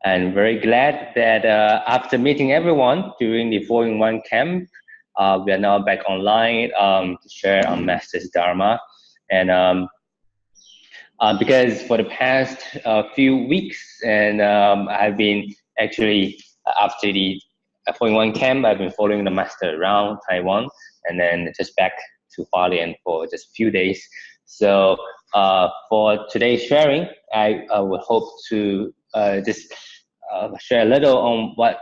And very glad that after meeting everyone during the 4-in-1 camp, we are now back online to share our Master's Dharma. And because for the past few weeks, and I've been actually, after the 4-in-1 camp, I've been following the Master around Taiwan, and then just back to Hualien for just a few days. So for today's sharing, I would hope to just share a little on what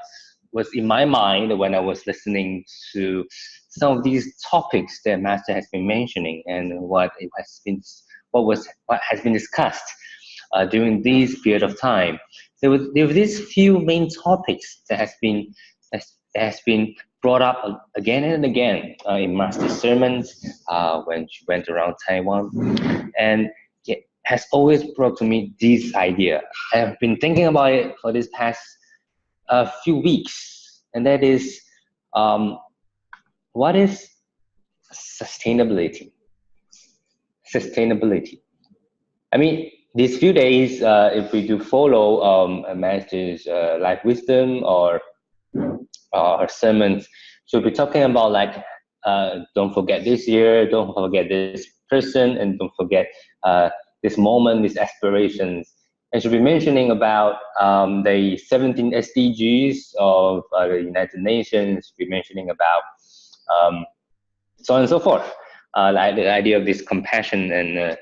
was in my mind when I was listening to some of these topics that Master has been mentioning, and what has been discussed during this period of time. There were these few main topics that has been brought up again and again in Master's sermons when she went around Taiwan, and it has always brought to me this idea. I have been thinking about it for this past few weeks, and that is, what is sustainability? Sustainability. I mean, these few days, if we do follow Master's life wisdom or her sermons, she'll be talking about like, don't forget this year, don't forget this person, and don't forget this moment, these aspirations. And she'll be mentioning about the 17 SDGs of the United Nations. She'll be mentioning about so on and so forth. Like the idea of this compassion and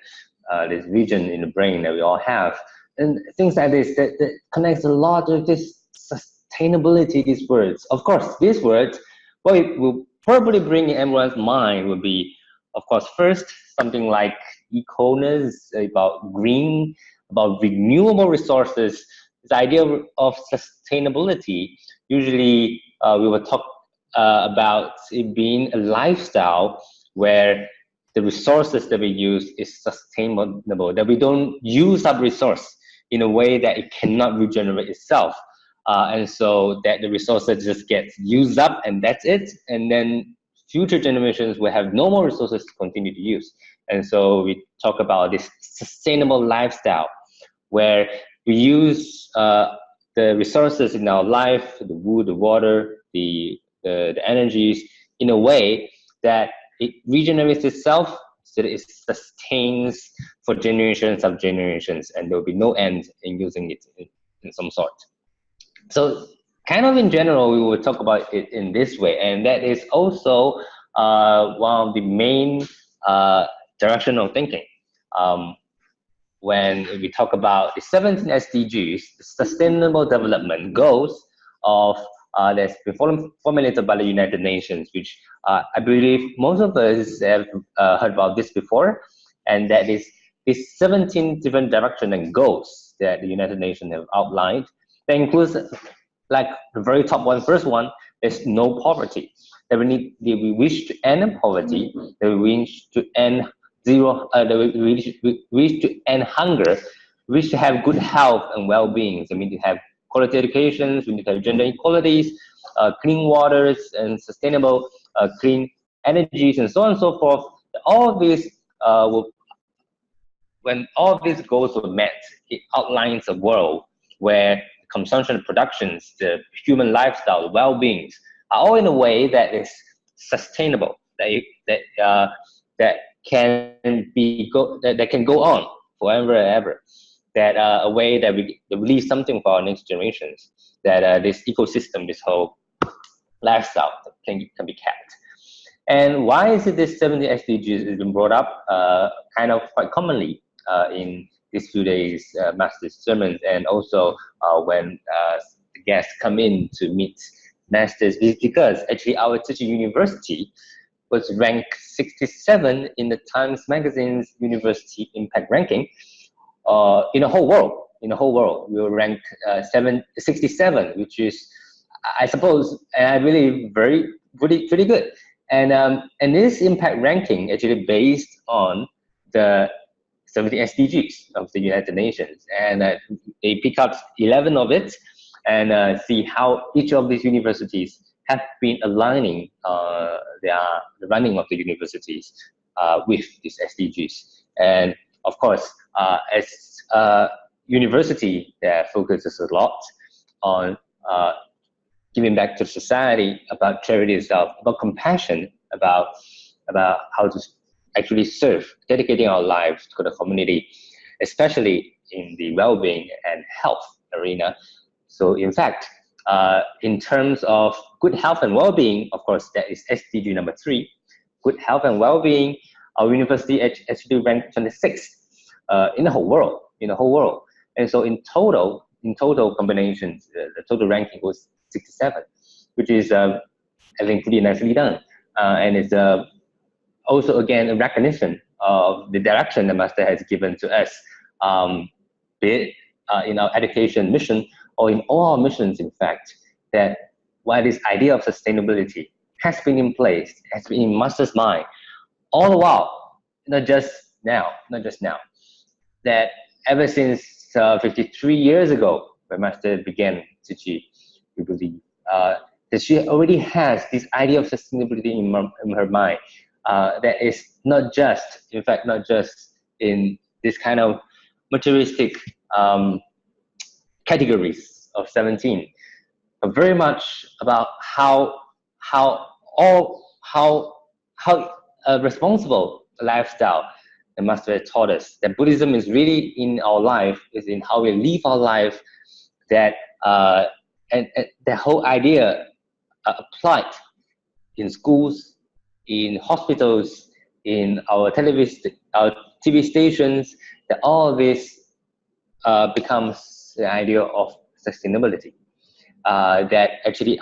this vision in the brain that we all have, and things like this that connects a lot of this sustainability, these words. Of course, these words, what it will probably bring in everyone's mind would be, of course, first, something like eco-ness, about green, about renewable resources. This idea of sustainability, usually we will talk about it being a lifestyle where the resources that we use is sustainable, that we don't use up resource in a way that it cannot regenerate itself. And so that the resources just get used up and that's it. And then future generations will have no more resources to continue to use. And so we talk about this sustainable lifestyle where we use the resources in our life, the wood, the water, the energies, in a way that it regenerates itself, so that it sustains for generations of generations, and there will be no end in using it in some sort. So kind of in general, we will talk about it in this way, and that is also one of the main direction of thinking. When we talk about the 17 SDGs, the Sustainable Development Goals of that's been formulated by the United Nations, which I believe most of us have heard about this before, and that is these 17 different directions and goals that the United Nations have outlined. That includes, like the very top one, first one is no poverty. That we wish to end poverty, that we wish to end we wish to end hunger, we wish to have good health and well-being. So we need to have quality education, we need to have gender equalities, clean waters, and sustainable clean energies, and so on and so forth. All of these when all of these goals were met, it outlines a world where consumption and productions, the human lifestyle, the well-beings, are all in a way that is sustainable, that can go on forever and ever. That a way that we leave something for our next generations. That this ecosystem, this whole lifestyle can be kept. And why is it this 70 SDGs has been brought up kind of quite commonly in these few days Master's sermons, and also when the guests come in to meet Masters, is because actually our Tzu Chi University was ranked 67 in the Times Magazine's University Impact Ranking in the whole world. In the whole world, we were ranked 67, which is, I suppose, really pretty good. And this impact ranking actually based on the 70 SDGs of the United Nations, and they pick up 11 of it and see how each of these universities have been aligning the running of the universities with these SDGs. And of course, as university that focuses a lot on giving back to society, about charity itself, about compassion, about how to actually serve, dedicating our lives to the community, especially in the well-being and health arena. So in fact, in terms of good health and well-being, of course, that is SDG number 3. Good health and well-being, our university actually ranked 26th in the whole world. And so in total combinations, the total ranking was 67, which is I think pretty nicely done, and it's also again a recognition of the direction the master has given to us, be it in our education mission or in all our missions. In fact, that while this idea of sustainability has been in place, has been in master's mind all the while, not just now, that ever since 53 years ago, when master began Tzu Chi, we believe that she already has this idea of sustainability in her mind. That is not just in this kind of materialistic categories of 17, but very much about how responsible lifestyle the master has taught us. That Buddhism is really in our life, is in how we live our life. That and the whole idea applied in schools, in hospitals, in our TV stations, that all of this becomes the idea of sustainability. That actually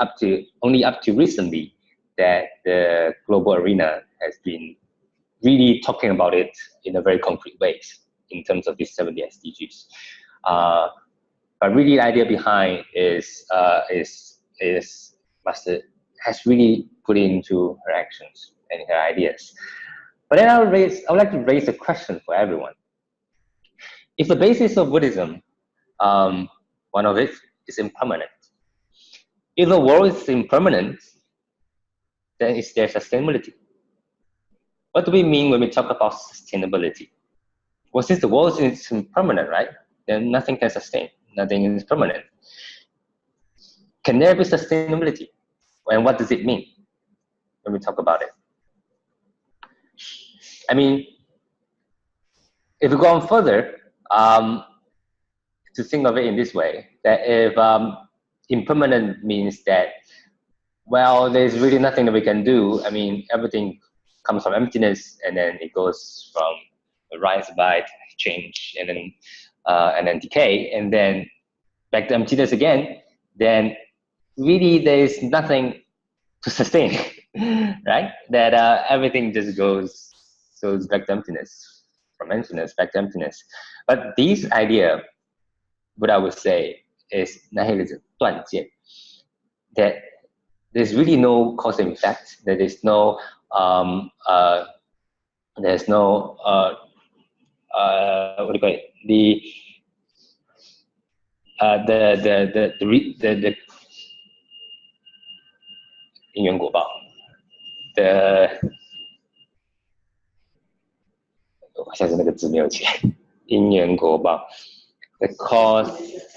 only up to recently, that the global arena has been really talking about it in a very concrete way in terms of these 70 SDGs. But really, the idea behind is Master has really put into her actions and her ideas. But then I would like to raise a question for everyone. If the basis of Buddhism, one of it is impermanent. If the world is impermanent, then is there sustainability? What do we mean when we talk about sustainability? Well, since the world is impermanent, right? Then nothing can sustain. Nothing is permanent. Can there be sustainability? And what does it mean when we talk about it? I mean, if we go on further, to think of it in this way, that if impermanent means that, well, there's really nothing that we can do. I mean, everything comes from emptiness, and then it goes from rise, abide, change, and then decay, and then back to emptiness again. Then really there is nothing to sustain, right? That everything just goes back to emptiness, from emptiness back to emptiness. But this idea, what I would say, is nihilism, 断见, that there's really no cause and effect. That there's no what do you call it? The 因缘果报 我现在那个字没有起来，因缘果报 the cause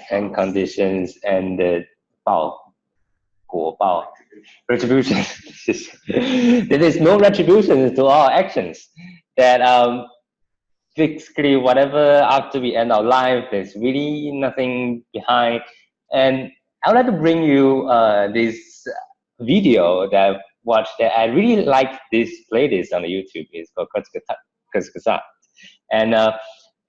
and conditions and the 果报 retribution. There is no retribution to our actions. That basically whatever after we end our life, there's really nothing behind. And I would like to bring you this video that I've watched that I really like. This playlist on the YouTube is called Kuskasa. And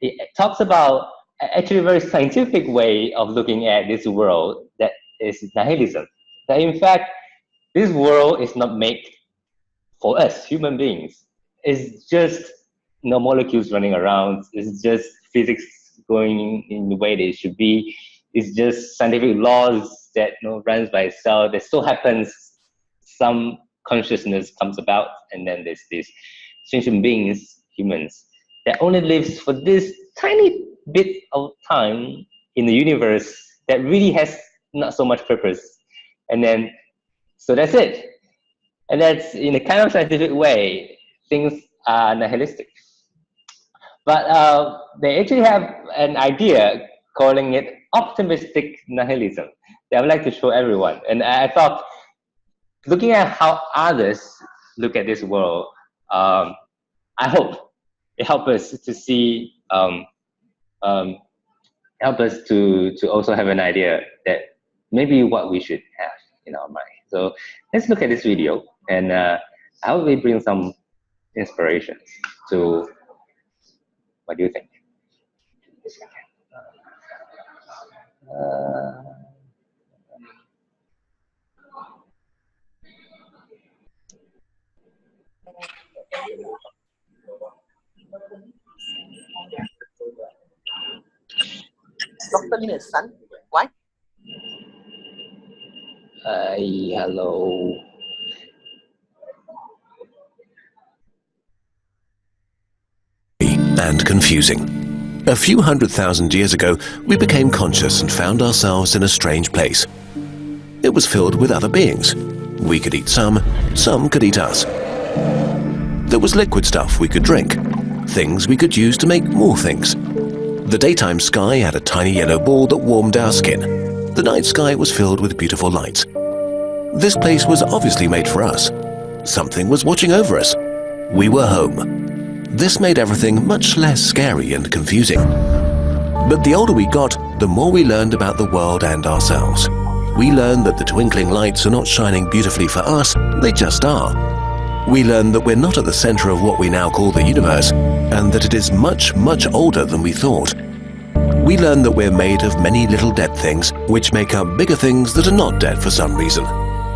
it talks about actually a very scientific way of looking at this world, that is nihilism. That in fact, this world is not made for us, human beings. It's just molecules running around. It's just physics going in the way they should be. It's just scientific laws that runs by itself. That so happens some consciousness comes about, and then there's these sentient beings, humans, that only lives for this tiny bit of time in the universe that really has not so much purpose. And then, so that's it. And that's in a kind of scientific way, things are nihilistic. But they actually have an idea calling it optimistic nihilism that I would like to show everyone. And I thought, looking at how others look at this world, I hope it helps us to see, help us to also have an idea that maybe what we should have in our mind. So let's look at this video, and I hope we bring some inspirations to, what do you think? Dr. Linus son, why? Hello. And confusing. A few 100,000 years ago, we became conscious and found ourselves in a strange place. It was filled with other beings. We could eat some could eat us. There was liquid stuff we could drink, things we could use to make more things. The daytime sky had a tiny yellow ball that warmed our skin. The night sky was filled with beautiful lights. This place was obviously made for us. Something was watching over us. We were home. This made everything much less scary and confusing. But the older we got, the more we learned about the world and ourselves. We learned that the twinkling lights are not shining beautifully for us, they just are. We learned that we're not at the center of what we now call the universe, and that it is much, much older than we thought. We learned that we're made of many little dead things, which make up bigger things that are not dead for some reason,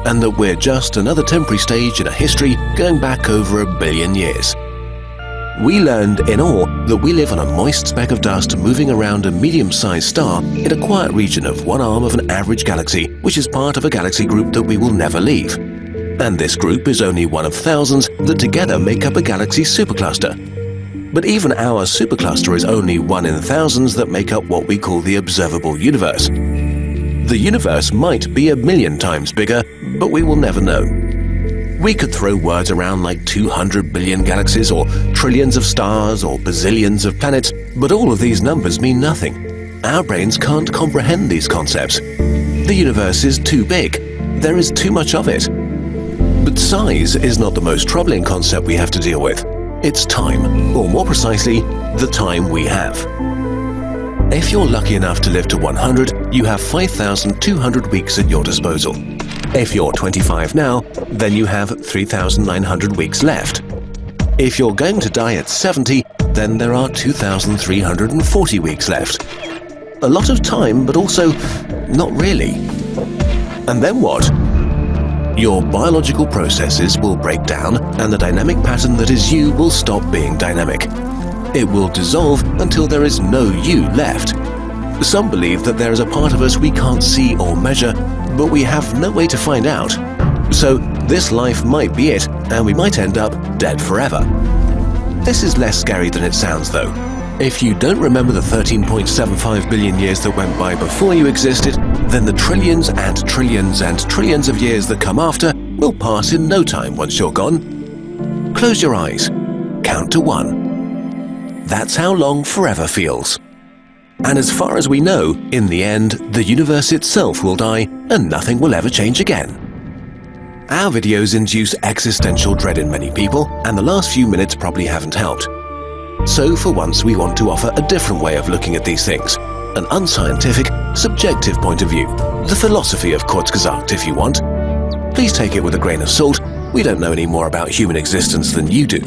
and that we're just another temporary stage in a history going back over 1 billion years. We learned in awe that we live on a moist speck of dust moving around a medium-sized star in a quiet region of one arm of an average galaxy, which is part of a galaxy group that we will never leave. And this group is only one of thousands that together make up a galaxy supercluster. But even our supercluster is only one in thousands that make up what we call the observable universe. The universe might be 1 million times bigger, but we will never know. We could throw words around like 200 billion galaxies, or trillions of stars, or bazillions of planets, but all of these numbers mean nothing. Our brains can't comprehend these concepts. The universe is too big. There is too much of it. But size is not the most troubling concept we have to deal with. It's time, or more precisely, the time we have. If you're lucky enough to live to 100, you have 5,200 weeks at your disposal. If you're 25 now, then you have 3,900 weeks left. If you're going to die at 70, then there are 2,340 weeks left. A lot of time, but also not really. And then what? Your biological processes will break down, and the dynamic pattern that is you will stop being dynamic. It will dissolve until there is no you left. Some believe that there is a part of us we can't see or measure, but we have no way to find out. So this life might be it, and we might end up dead forever. This is less scary than it sounds, though. If you don't remember the 13.75 billion years that went by before you existed, then the trillions and trillions and trillions of years that come after will pass in no time once you're gone. Close your eyes. Count to 1. That's how long forever feels. And as far as we know, in the end, the universe itself will die and nothing will ever change again. Our videos induce existential dread in many people, and the last few minutes probably haven't helped. So for once we want to offer a different way of looking at these things, an unscientific, subjective point of view, the philosophy of Kurzgesagt if you want. Please take it with a grain of salt, we don't know any more about human existence than you do.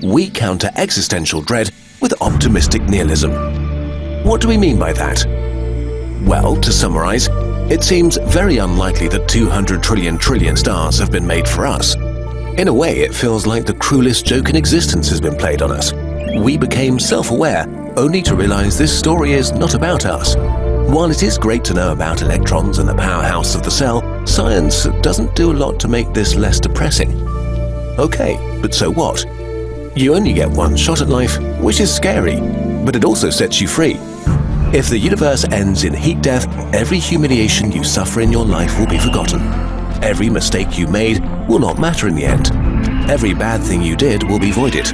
We counter existential dread with optimistic nihilism. What do we mean by that? Well, to summarize, it seems very unlikely that 200 trillion stars have been made for us. In a way, it feels like the cruelest joke in existence has been played on us. We became self-aware only to realize this story is not about us. While it is great to know about electrons and the powerhouse of the cell, science doesn't do a lot to make this less depressing. Okay, but so what? You only get one shot at life, which is scary, but it also sets you free. If the universe ends in heat death, every humiliation you suffer in your life will be forgotten. Every mistake you made will not matter in the end. Every bad thing you did will be voided.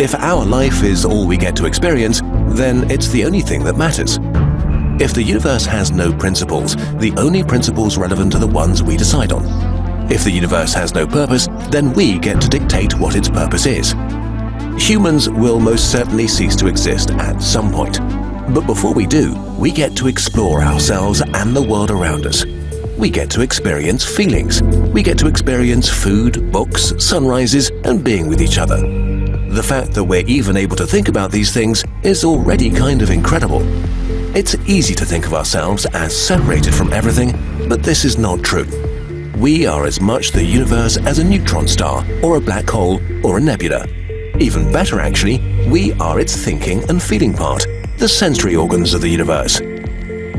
If our life is all we get to experience, then it's the only thing that matters. If the universe has no principles, the only principles relevant are the ones we decide on. If the universe has no purpose, then we get to dictate what its purpose is. Humans will most certainly cease to exist at some point. But before we do, we get to explore ourselves and the world around us. We get to experience feelings. We get to experience food, books, sunrises, and being with each other. The fact that we're even able to think about these things is already kind of incredible. It's easy to think of ourselves as separated from everything, but this is not true. We are as much the universe as a neutron star, or a black hole, or a nebula. Even better, actually, we are its thinking and feeling part, the sensory organs of the universe.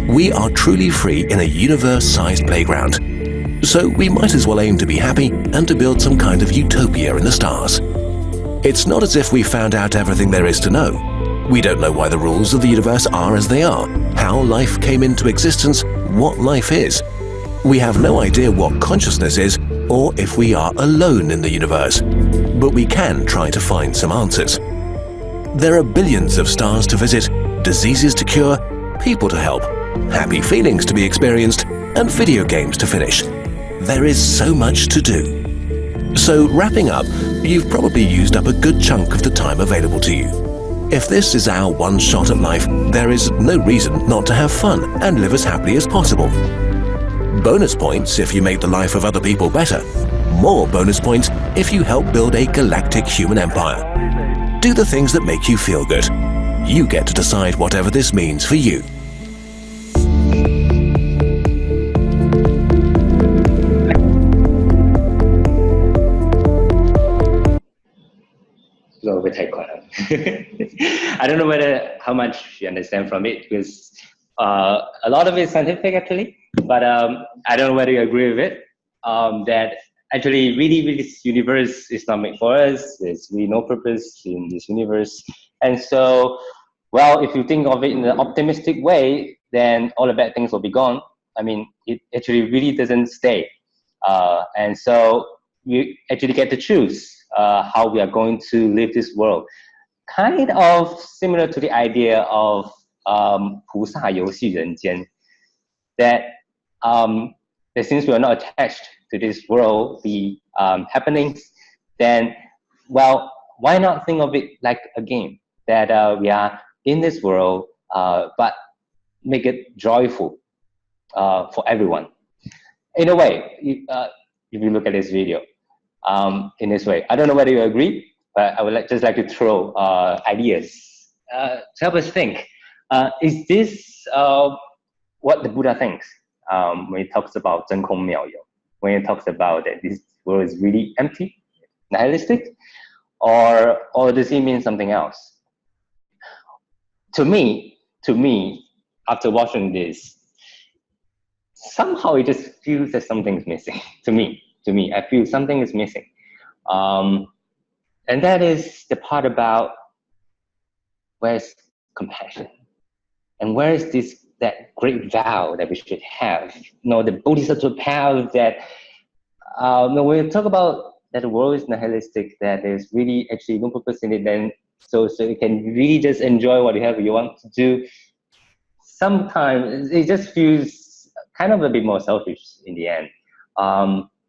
We are truly free in a universe-sized playground. So we might as well aim to be happy and to build some kind of utopia in the stars. It's not as if we found out everything there is to know. We don't know why the rules of the universe are as they are, how life came into existence, what life is. We have no idea what consciousness is, or if we are alone in the universe. But we can try to find some answers. There are billions of stars to visit, diseases to cure, people to help, happy feelings to be experienced, and video games to finish. There is so much to do. So wrapping up, you've probably used up a good chunk of the time available to you. If this is our one shot at life, there is no reason not to have fun and live as happily as possible. Bonus points if you make the life of other people better. More bonus points if you help build a galactic human empire. Do the things that make you feel good. You get to decide whatever this means for you. I don't know how much you understand from it, because a lot of it is scientific actually, but I don't know whether you agree with it, that actually really this universe is not made for us. There's really no purpose in this universe. And so, well, if you think of it in an optimistic way, then all the bad things will be gone. I mean, it actually really doesn't stay. And so you actually get to choose how we are going to live this world. Kind of similar to the idea of 菩萨游戏人间, that since we are not attached to this world, the happenings, then, well, why not think of it like a game, that we are in this world, but make it joyful for everyone. In a way, if you look at this video in this way. I don't know whether you agree, but I would just like to throw ideas to help us think. Is this what the Buddha thinks when he talks about 真空妙有, when he talks about that this world is really empty, nihilistic, or does he mean something else? To me, after watching this, somehow it just feels that something's missing. To me, I feel something is missing. And that is the part about where's compassion? And where is that great vow that we should have? You know, the Bodhisattva path that, when we talk about that the world is nihilistic, that there's really actually no purpose in it, then so you can really just enjoy whatever you want to do. Sometimes it just feels kind of a bit more selfish in the end.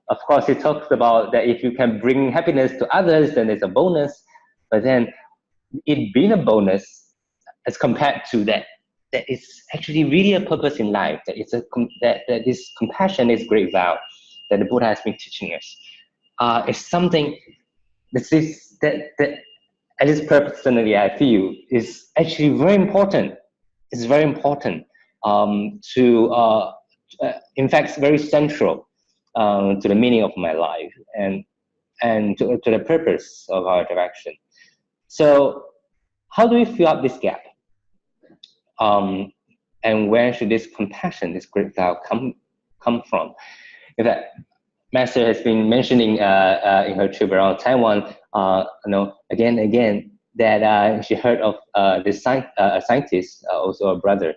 Of course, it talks about that if you can bring happiness to others, then it's a bonus. But then it being a bonus as compared to that it's actually really a purpose in life, that it's that this compassion is great vow that the Buddha has been teaching us. It's something that at least personally I feel is actually very important. It's very important to in fact very central to the meaning of my life and to the purpose of our direction. So how do we fill up this gap? And where should this compassion, this great vow come from? In fact, Master has been mentioning in her trip around Taiwan, again and again, that she heard of this a scientist, also a brother,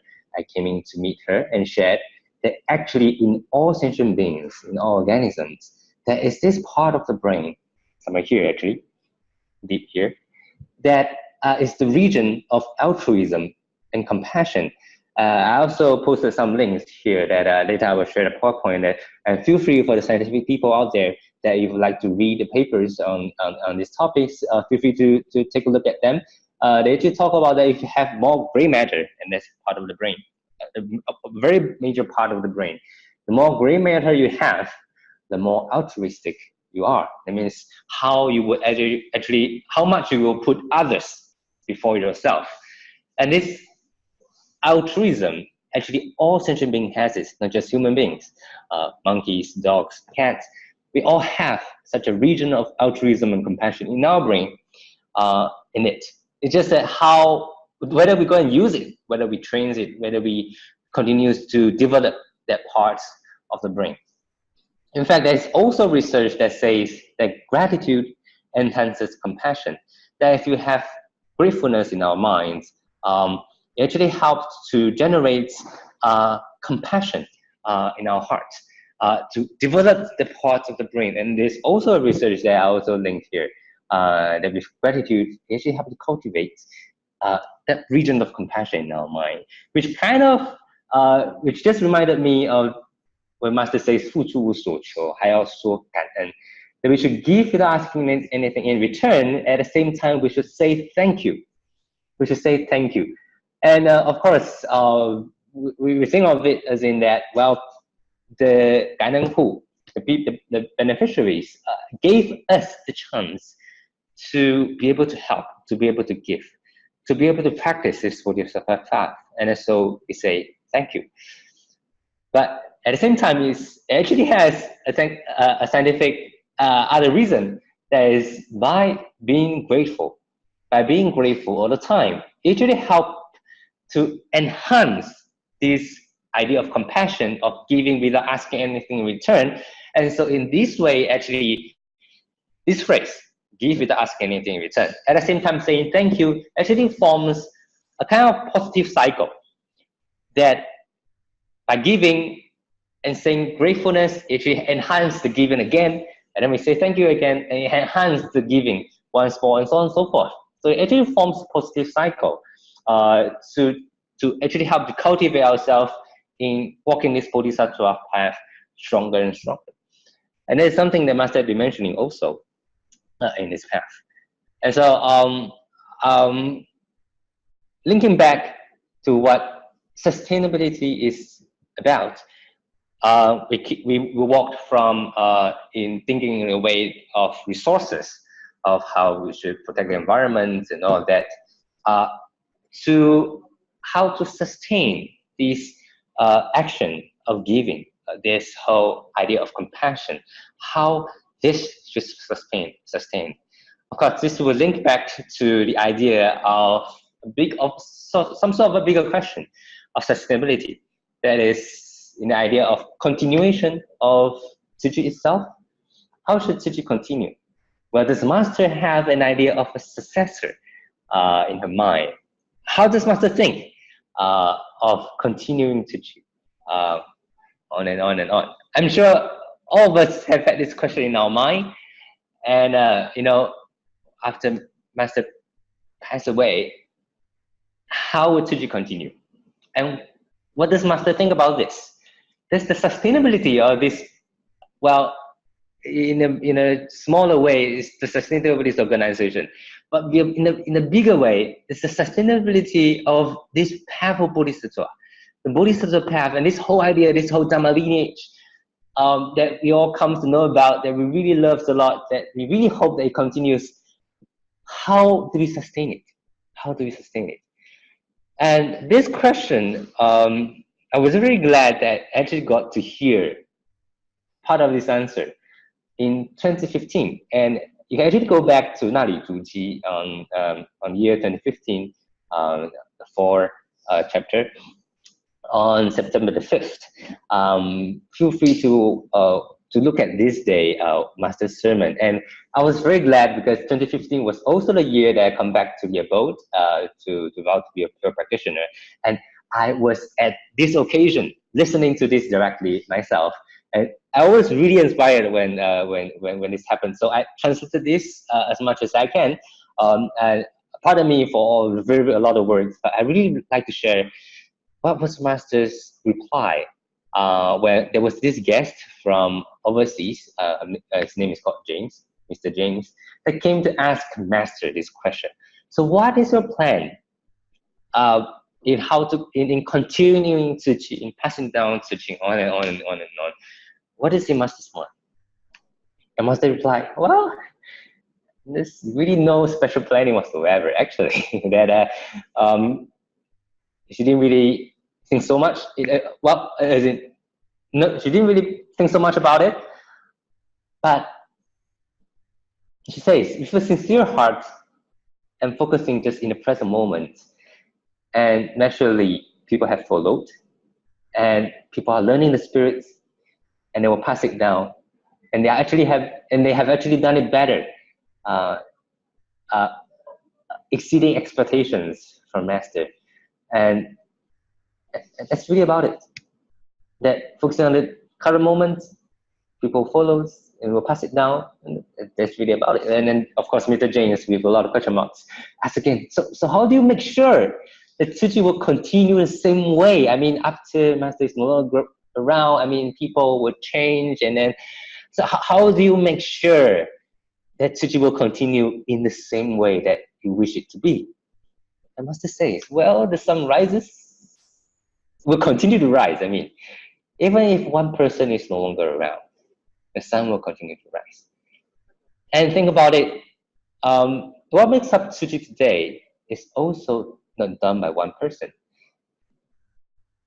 came in to meet her and shared that actually in all sentient beings, in all organisms, there is this part of the brain, somewhere here actually, deep here, that is the region of altruism and compassion. I also posted some links here that later I will share the PowerPoint. And feel free for the scientific people out there that if you would like to read the papers on these topics, feel free to take a look at them. They actually talk about that if you have more gray matter, and that's part of the brain, a very major part of the brain. The more gray matter you have, the more altruistic you are. That means how you would actually how much you will put others before yourself. And this altruism, actually all sentient beings has it, not just human beings. Monkeys, dogs, cats, we all have such a region of altruism and compassion in our brain, in it. It's just that whether we go and use it, whether we train it, whether we continue to develop that part of the brain. In fact, there's also research that says that gratitude enhances compassion. That if you have gratefulness in our minds, it actually helps to generate compassion in our hearts, to develop the parts of the brain. And there's also a research that I also linked here, that with gratitude, it actually helps to cultivate that region of compassion in our mind, which kind of, which just reminded me of when Master says, 付出无所求, 还要说感恩. That we should give without asking anything in return. At the same time, we should say thank you. We should say thank you. And of course, we think of it as in that, well, the Gan En, the beneficiaries, gave us the chance to be able to help, to be able to give, to be able to practice this Bodhisattva path. And so we say thank you. But at the same time, it actually has a scientific other reason, that is by being grateful. By being grateful all the time, it actually helps to enhance this idea of compassion, of giving without asking anything in return. And so in this way, actually, this phrase, give without asking anything in return, at the same time saying thank you, actually forms a kind of positive cycle that by giving and saying gratefulness, it enhances the giving again, and then we say thank you again, and it enhances the giving once more, and so on and so forth. So it actually forms a positive cycle to actually help to cultivate ourselves in walking this Bodhisattva path stronger and stronger. And there's something that Master had been mentioning also in this path. And so linking back to what sustainability is about, we walked from in thinking in a way of resources, of how we should protect the environment and all that, to how to sustain this action of giving, this whole idea of compassion, how this should sustain. Of course, this will link back to the idea of some sort of a bigger question of sustainability. That is in the idea of continuation of Tzu Chi itself. How should Tzu Chi continue? Well, does Master have an idea of a successor in her mind? How does Master think of continuing Tzu Chi? On and on and on. I'm sure all of us have had this question in our mind. And, after Master passed away, how would Tzu Chi continue? And what does Master think about this? There's the sustainability of this, well, in a smaller way, it's the sustainability of this organization. But in a bigger way, it's the sustainability of this path of Bodhisattva. The Bodhisattva path and this whole idea, this whole Dharma lineage that we all come to know about, that we really love a lot, that we really hope that it continues. How do we sustain it? How do we sustain it? And this question, I was very glad that I actually got to hear part of this answer in 2015. And you can actually go back to Nali Zhuji on year 2015, the 4th chapter, on September the 5th. Feel free to look at this day Master's sermon. And I was very glad because 2015 was also the year that I come back to the abode to vow to be a pure practitioner. And I was at this occasion listening to this directly myself. And I was really inspired when this happened. So I translated this as much as I can. And pardon me for a lot of words, but I really like to share what was Master's reply? Where there was this guest from overseas, his name is called James, Mr. James, that came to ask Master this question. So what is your plan in how to, in continuing Tzu Chi, in passing down Tzu Chi on and on and on and on? What is the Master's plan? And Master replied, well, there's really no special planning whatsoever, actually. That she didn't really think so much. As in, no, she didn't really think so much about it. But she says, with a sincere heart and focusing just in the present moment, and naturally, people have followed, and people are learning the spirits, and they will pass it down, and they have actually done it better, exceeding expectations from Master, and that's really about it. That focusing on the current moment, people follows and will pass it down, and that's really about it. And then, of course, Mr. James with a lot of question marks asks again, so how do you make sure that Tzu Chi will continue the same way? I mean, after Master is no longer around, I mean, people will change, and then, so how do you make sure that Tzu Chi will continue in the same way that you wish it to be? And Master says, well, the sun rises, will continue to rise. I mean, even if one person is no longer around, the sun will continue to rise. And think about it, what makes up Tzu Chi today is also not done by one person,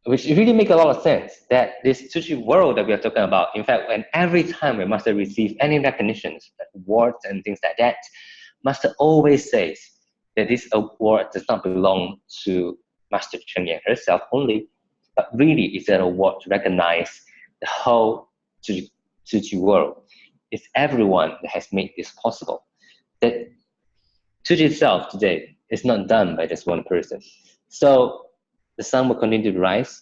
which really makes a lot of sense, that this Tzu Chi world that we are talking about, in fact, when every time a Master receives any recognitions, like awards and things like that, Master always says that this award does not belong to Master Cheng Yen herself only, but really it's an award to recognize the whole Tzu Chi world. It's everyone that has made this possible. That Tzu Chi itself today is not done by just one person. So the sun will continue to rise.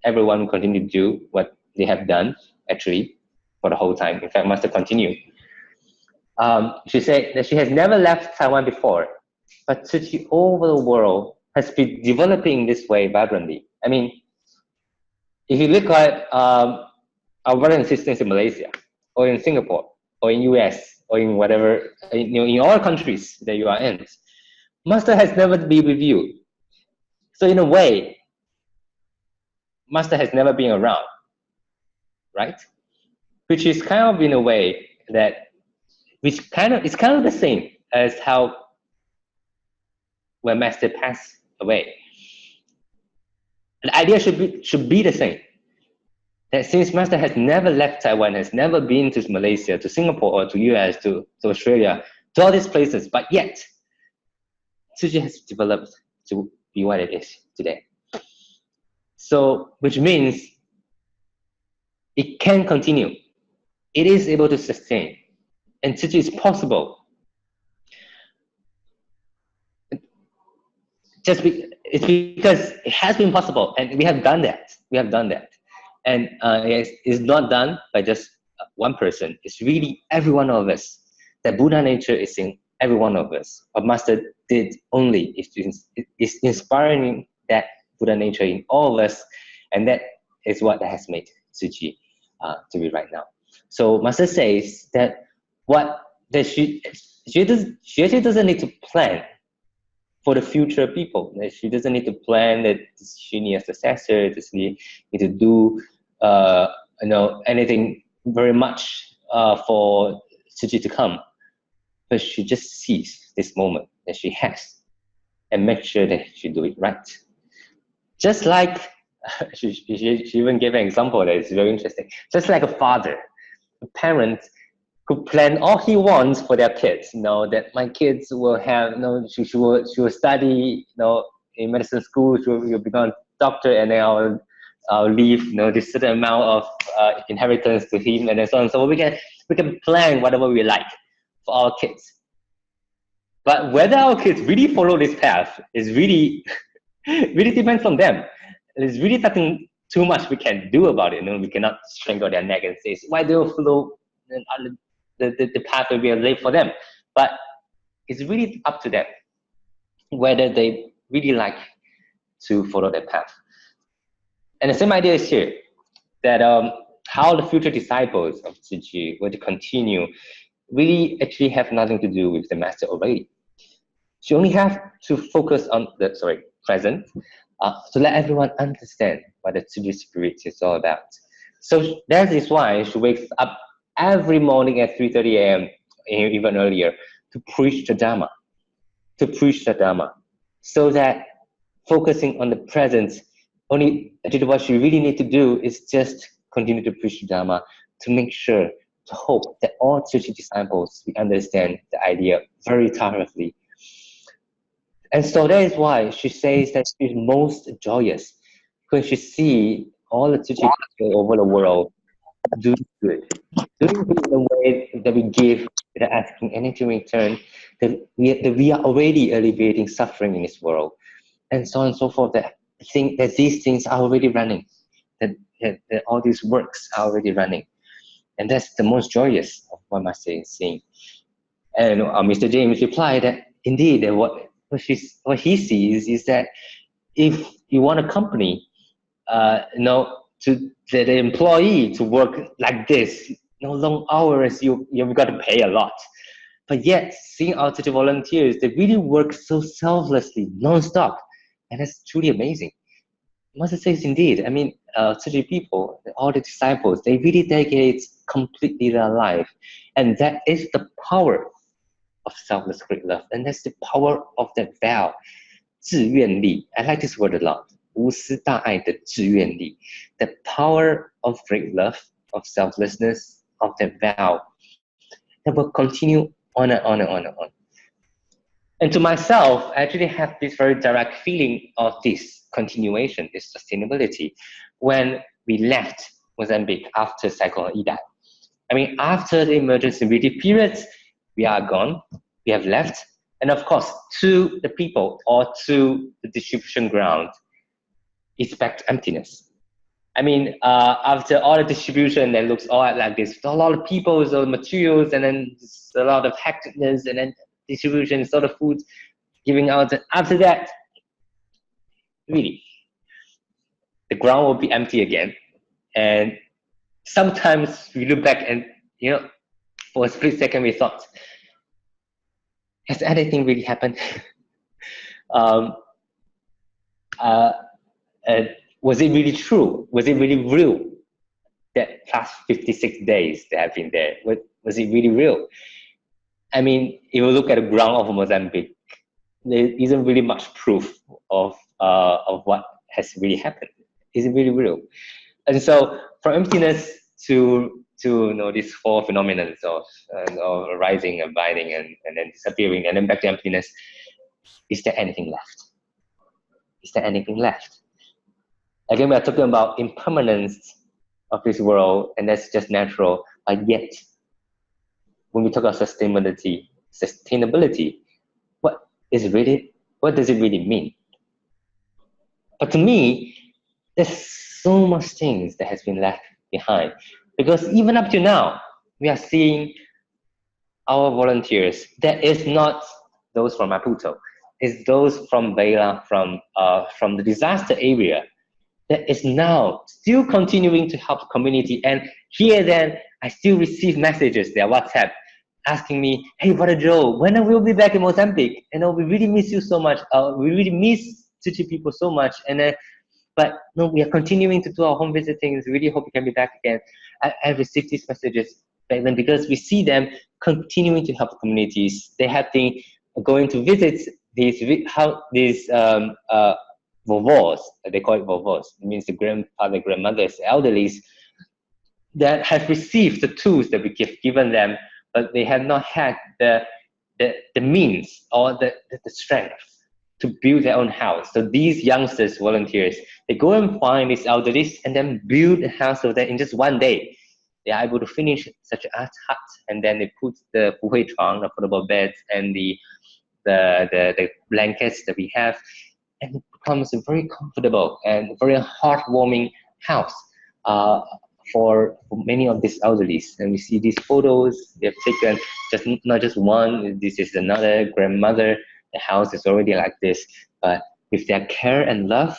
Everyone will continue to do what they have done, actually, for the whole time. In fact, Master continue. She said that she has never left Taiwan before, but Tzu Chi over the world has been developing this way vibrantly. I mean, if you look at our brothers and sisters in Malaysia, or in Singapore, or in US, or in whatever, in all countries that you are in, Master has never been with you. So in a way, Master has never been around, right? Which is kind of in a way that, it's kind of the same as how when Master passed away. The idea should be the same. That since Master has never left Taiwan, has never been to Malaysia, to Singapore, or to US, to Australia, to all these places, but yet, Tzu Chi has developed to be what it is today. So, which means it can continue. It is able to sustain. And Tzu Chi is possible. It's because it has been possible, and we have done that. And it's not done by just one person. It's really every one of us. That Buddha nature is in every one of us. What Master did only is inspiring that Buddha nature in all of us, and that is what has made Tzu Chi to be right now. So Master says that she actually doesn't need to plan for the future people. She doesn't need to plan that she needs a successor, doesn't need to do anything very much for Tzu Chi to come. But she just sees this moment that she has and make sure that she do it right. Just like, she even gave an example that is very interesting. Just like a father, a parent could plan all he wants for their kids. That my kids will have, she will study, in medicine school, she will become a doctor, and then I'll leave, this certain amount of inheritance to him, and so on. So we can plan whatever we like for our kids. But whether our kids really follow this path is really, really depends on them. There's really nothing too much we can do about it. We cannot strangle their neck and say, why do you follow the path that we have laid for them? But it's really up to them whether they really like to follow that path. And the same idea is here, that how the future disciples of Tzu Chi were to continue really actually have nothing to do with the master already. You only have to focus on the present to let everyone understand what the Tzu Chi spirit is all about. So that is why she wakes up every morning at 3:30 a.m., even earlier, to preach the Dharma, so that focusing on the present, only actually what you really need to do is just continue to preach the Dharma to make sure, to hope that all Tzu Chi disciples we understand the idea very thoroughly. And so that is why she says that she's most joyous when she sees all the Tzu Chi people over the world doing good in a way that we give without asking anything in return, that we are already alleviating suffering in this world, and so on and so forth. That I think that these things are already running, that all these works are already running, and that's the most joyous of what Master is saying. And Mr. James replied that indeed, that what he sees is that if you want a company, to the employee to work like this, long hours, you've got to pay a lot. But yet, seeing our Tzu Chi volunteers, they really work so selflessly, non-stop, and that's truly amazing. Master says, indeed, I mean, Tzu Chi people, all the disciples, they really dedicate completely their life, and that is the power of selfless great love, and that's the power of that vow, 自愿力. I like this word a lot. 无私大爱的自愿力, the power of great love, of selflessness, of that vow, that will continue on and on and on and on. And to myself, I actually have this very direct feeling of this continuation, this sustainability, when we left Mozambique after Cyclone Idai. I mean, after the emergency relief periods, we are gone, we have left, and of course, to the people or to the distribution ground, it's back to emptiness. I mean, after all the distribution that looks all like this, a lot of people, a lot of materials, and then a lot of hecticness, and then distribution, sort of food giving out. After that, really, the ground will be empty again. And sometimes we look back and, for a split second we thought, has anything really happened? Was it really true? Was it really real? That past 56 days that have been there, was it really real? I mean, if you look at the ground of Mozambique, there isn't really much proof of what has really happened. Is it really real? And so, from emptiness to these four phenomena of rising, abiding, and then disappearing, and then back to emptiness, is there anything left? Is there anything left? Again, we are talking about impermanence of this world, and that's just natural. But yet, when we talk about sustainability, what does it really mean? But to me, there's so much things that has been left behind, because even up to now, we are seeing our volunteers. That is not those from Maputo. It's those from Bela, from the disaster area, that is now still continuing to help the community. And here then, I still receive messages, their WhatsApp, asking me, hey, Brother Joe, when will we be back in Mozambique? We really miss you so much. We really miss Tzu Chi people so much. But no, we are continuing to do our home visitings. Really hope we can be back again. I received these messages back then because we see them continuing to help communities. They have been going to visit these vovos, they call it vovos. It means the grandfather, grandmothers, elderlies that have received the tools that we given them, but they have not had the means or the strength to build their own house. So these youngsters, volunteers, they go and find these elderlies and then build a house of that in just one day. They are able to finish such a hut, and then they put the 不会床, the portable beds, and the blankets that we have, and it becomes a very comfortable and very heartwarming house for many of these elderlies. And we see these photos they have taken, not just one. This is another grandmother. The house is already like this, but with their care and love,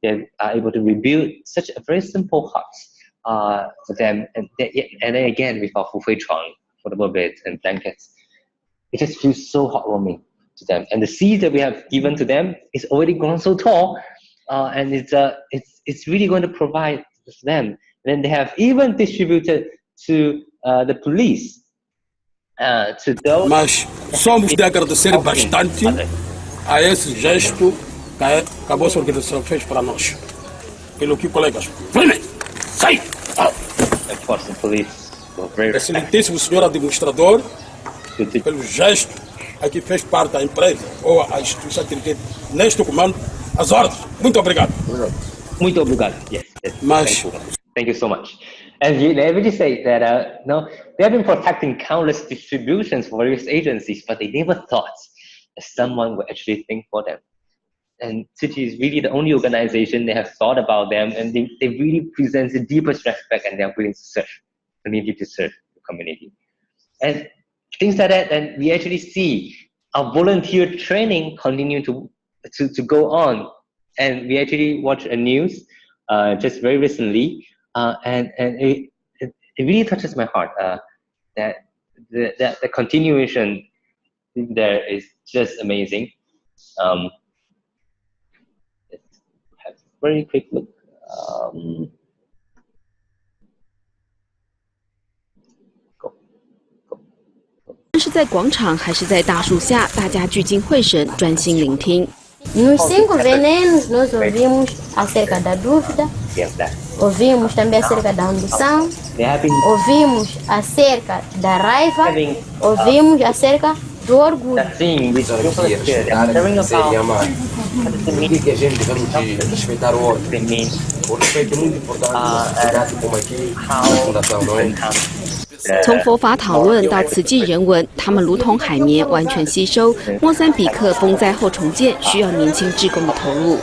they are able to rebuild such a very simple hut for them, and then again with our fufei chuang, foldable beds and blankets, it just feels so heartwarming to them. And the seeds that we have given to them is already grown so tall, and it's really going to provide for them. And then they have even distributed to the police, to those. Mas somos de agradecer bastante a esse gesto que a vossa organização fez para nós. Pelo que, colegas, sai! Of course, the police were very. Excelentíssimo senhor administrador, pelo gesto a que fez parte da empresa ou a instituição que neste comando, as ordens. Muito obrigado. Muito obrigado. Yes. Mas, thank you so much. And they really say that no, they have been protecting countless distributions for various agencies, but they never thought that someone would actually think for them. And Tzu Chi is really the only organization that have thought about them, and they really present the deepest respect, and they're willing to serve community, to serve the community. And things like that, and we actually see our volunteer training continue to go on. And we actually watched a news just very recently, and it really touches my heart that the continuation there is just amazing. Let's have a very quick look. 是在广场还是在大树下，大家聚精会神，专心聆听。 Nos 5 venenos, nós ouvimos acerca da dúvida, ouvimos também acerca da ambição, ouvimos acerca da raiva, ouvimos acerca do orgulho. O que a gente tem que respeitar o outro. O respeito é muito importante, como aqui, na fundação, não é? 从佛法讨论到慈济人文，他们如同海绵，完全吸收。莫桑比克风灾后重建需要年轻志工的投入。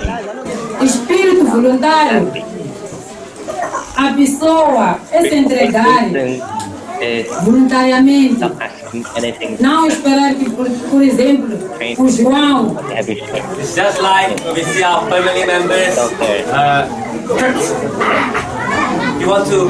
Espírito voluntário, a pessoa é se entregar voluntariamente, não esperar que, por exemplo, o João. Just like we see our family members, you want to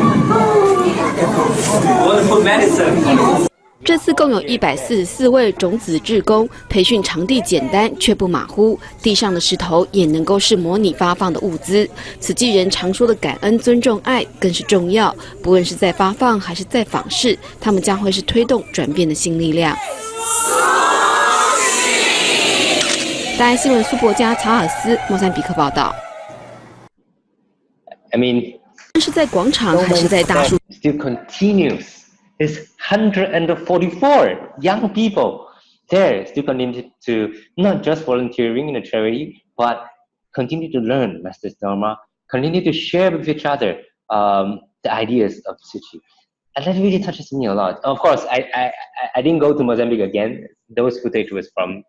put medicine. 这次共有144位种子志工，培训场地简单却不马虎，地上的石头也能够是模拟发放的物资。慈济人常说的感恩、尊重、爱更是重要。不论是在发放还是在访视，他们将会是推动转变的新力量。大爱新闻苏博加查尔斯，莫桑比克报道。I mean, 是在广场还是在大树 ？Still continues. There's 144 young people there still continue to not just volunteering in a charity, but continue to learn Master's Dharma, continue to share with each other the ideas of Tzu Chi. And that really touches me a lot. Of course, I didn't go to Mozambique again. Those footage was from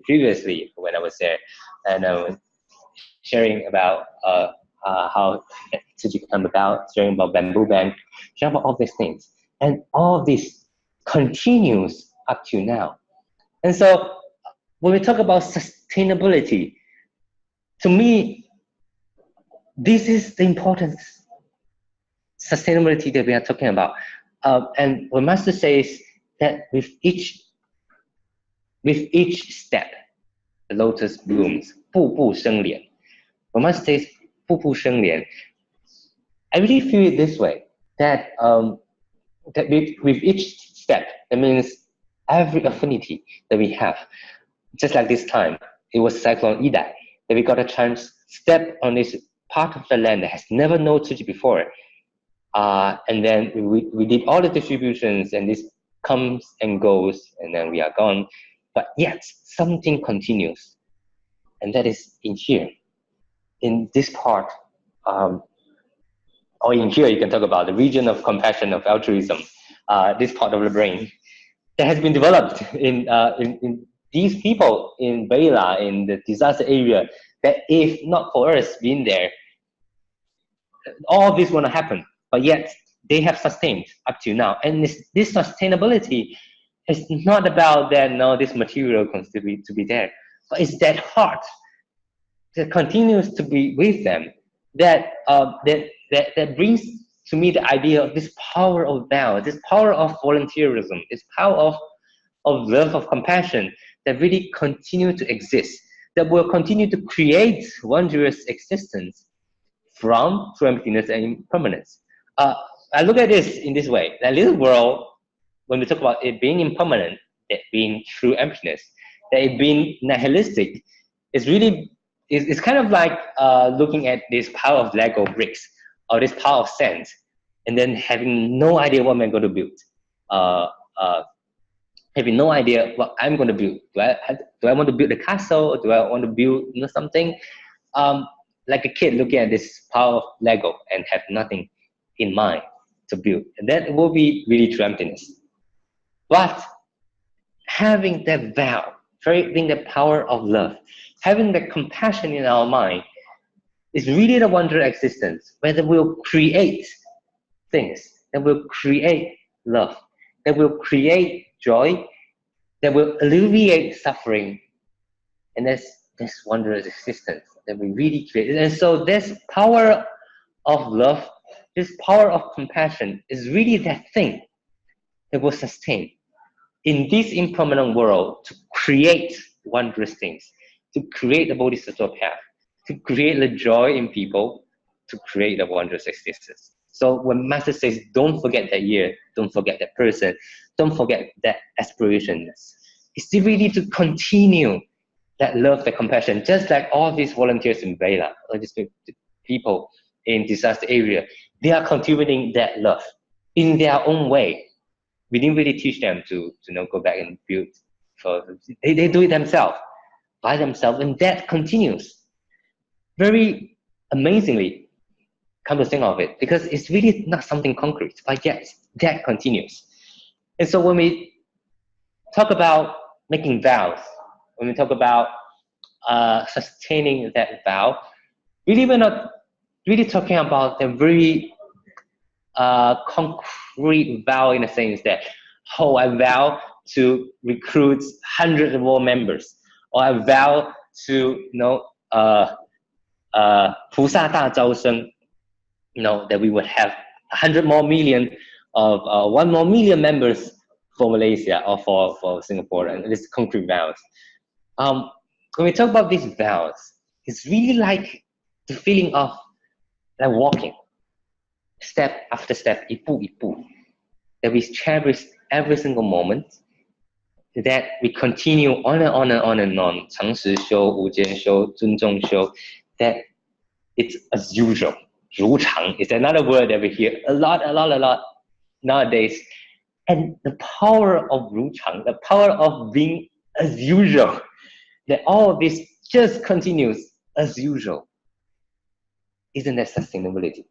previously when I was there, and sharing about how Tzu Chi came about, sharing about bamboo bank, sharing about all these things. And all this continues up to now. And so when we talk about sustainability, to me, this is the important sustainability that we are talking about. And what Master says that with each step, the lotus blooms, 步步生莲. What Master says, 步步生莲. I really feel it this way, that that with each step, that means every affinity that we have, just like this time, it was Cyclone Idai, that we got a chance to step on this part of the land that has never known Tzu Chi before. And then we did all the distributions, and this comes and goes, and then we are gone. But yet, something continues. And that is in here, in this part. Or in here, you can talk about the region of compassion, of altruism, this part of the brain that has been developed in these people in Bela, in the disaster area, that if not for us being there, all this wouldn't happen. But yet, they have sustained up to now. And this sustainability is not about that, no, this material continues to be there, but it's that heart that continues to be with them, that brings to me the idea of this power of vow, this power of volunteerism, this power of love, of compassion that really continue to exist, that will continue to create wondrous existence from true emptiness and impermanence. I look at this in this way: that little world, when we talk about it being impermanent, that being true emptiness, that it being nihilistic, it's kind of like looking at this pile of Lego bricks or this pile of sand, and then having no idea what I'm going to build. Having no idea what I'm going to build. Do I want to build a castle, or do I want to build something? Like a kid looking at this pile of Lego and have nothing in mind to build, and that will be really true emptiness. But having that vow, having the power of love, having the compassion in our mind, is really the wondrous existence, where that will create things, that will create love, that will create joy, that will alleviate suffering, and that's this wondrous existence that we really create. And so this power of love, this power of compassion, is really that thing that will sustain in this impermanent world to create wondrous things, to create the bodhisattva path, to create the joy in people, to create the wondrous existence. So when Master says, don't forget that year, don't forget that person, don't forget that aspiration, it's really to continue that love, that compassion, just like all these volunteers in Vela, all these people in disaster area, they are contributing that love in their own way. We didn't really teach them to go back and build. They do it themselves, by themselves, and that continues. Very amazingly, come to think of it, because it's really not something concrete, but yet that continues. And so when we talk about making vows, when we talk about sustaining that vow, really we're not really talking about a very concrete vow in the sense that, oh, I vow to recruit 100 more members, or I vow to, Pusas 大招生, that we would have 100 more million of 1 more million members for Malaysia or for Singapore, and these concrete vows. When we talk about these vows, it's really like the feeling of like walking, step after step, 一步一步, that we cherish every single moment, that we continue on and on and on and on, 常识修, 无间修, 尊重修, that it's as usual. 如常 is another word that we hear a lot nowadays. And the power of 如常, the power of being as usual, that all of this just continues as usual. Isn't that sustainability?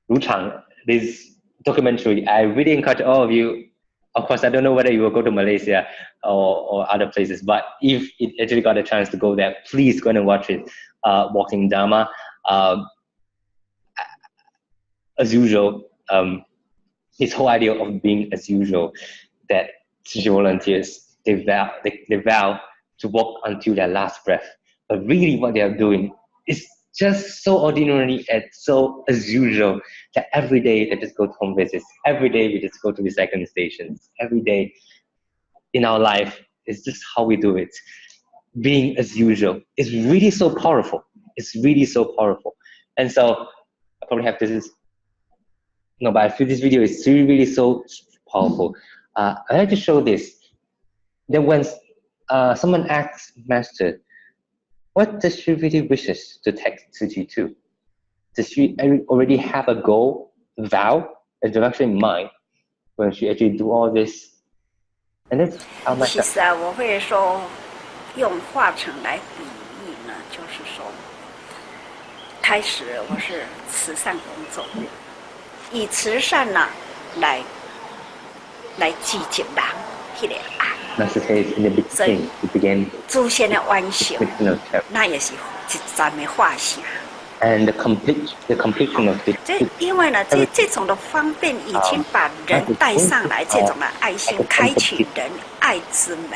如常, this documentary, I really encourage all of you. Of course, I don't know whether you will go to Malaysia or other places, but if it actually got a chance to go there, please go and watch it. Walking Dharma, as usual, this whole idea of being as usual, that Tzu Chi volunteers, they vow to walk until their last breath. But really what they are doing is just so ordinary and so as usual, that every day they just go to home visits, every day we just go to recycling stations, every day in our life, it's just how we do it. Being as usual is really so powerful. It's really so powerful. And so I probably have this, but I feel this video is really so powerful. I like to show this, that when someone asks Master, what does she really wishes to take Tzu Chi to? Does she already have a goal, vow, a direction in mind when she actually do all this? And that's how much. 其实啊，我会说，用化成来比喻呢，就是说，开始我是慈善工作，以慈善呢来积极人迄个爱。 所以，祖先的完成，那也是一站的化身。And the completion of it. 这因为呢，这种的方便已经把人带上来，这种的爱心开启人爱之门，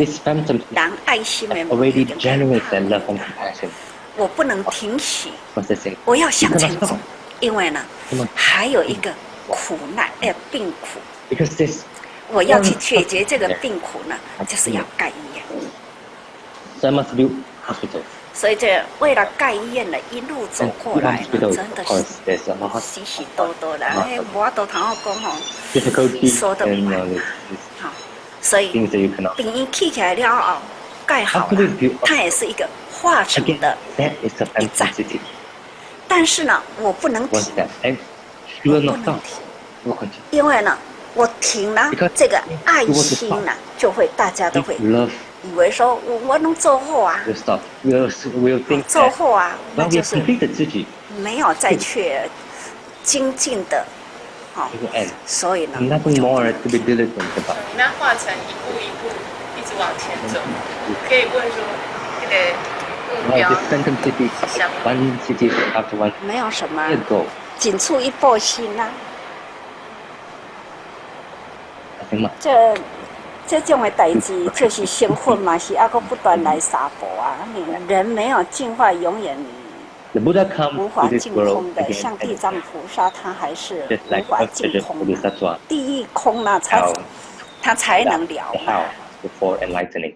让爱心门 already generates that love and compassion. 我不能停息， What's the saying? 我要向 You 前 cannot 走 stop.，因为呢，还有一个苦难，病苦， Because this 我要去解决这个病苦呢，就是要盖医院。 so I must build hospitals. 所以这为了盖医院呢，一路走 And 过 build 来呢， hospitals, 真的 of 是 course, there's a lot of 许许多多的，我都堂讲吼， difficulties 说得 and 完 this 好，所以 things that you cannot. 病院起起来了后，盖好 After 了 we build，它也是一个化成 Again, 的， that is the fantastic. 但是呢，我不能 What's 停， that? And you will 不 not 能 stop. 停， You will continue. 因为呢，我停了 Because，这个爱 you want to 心呢，就会大家都 If 会 love 以为说我能做好啊， will stop, we'll think 做 that 好啊，那 when 就 we 是 completed Tzu Chi, 没有再去精进的，好 it will end. 所以呢， Nothing more to be diligent about. 那化成一步一步一直往前走，可以问说那个目 Well, 标 this sentient city, 是什么？ one city after one 没有什么 year goal, 仅出一步心呐、 nothing much. 这种的代志就是生活嘛，是还个不断来撒播啊。人没有进化，永远 The Buddha 无 comes 法 to this 净 world 空的。 again 像 and 地 again, 藏菩萨，他还是 just 无 like 法 our 净 Buddha 空的。 Sattva, 地狱空了， how 他才能了 the 嘛。 how before enlightening.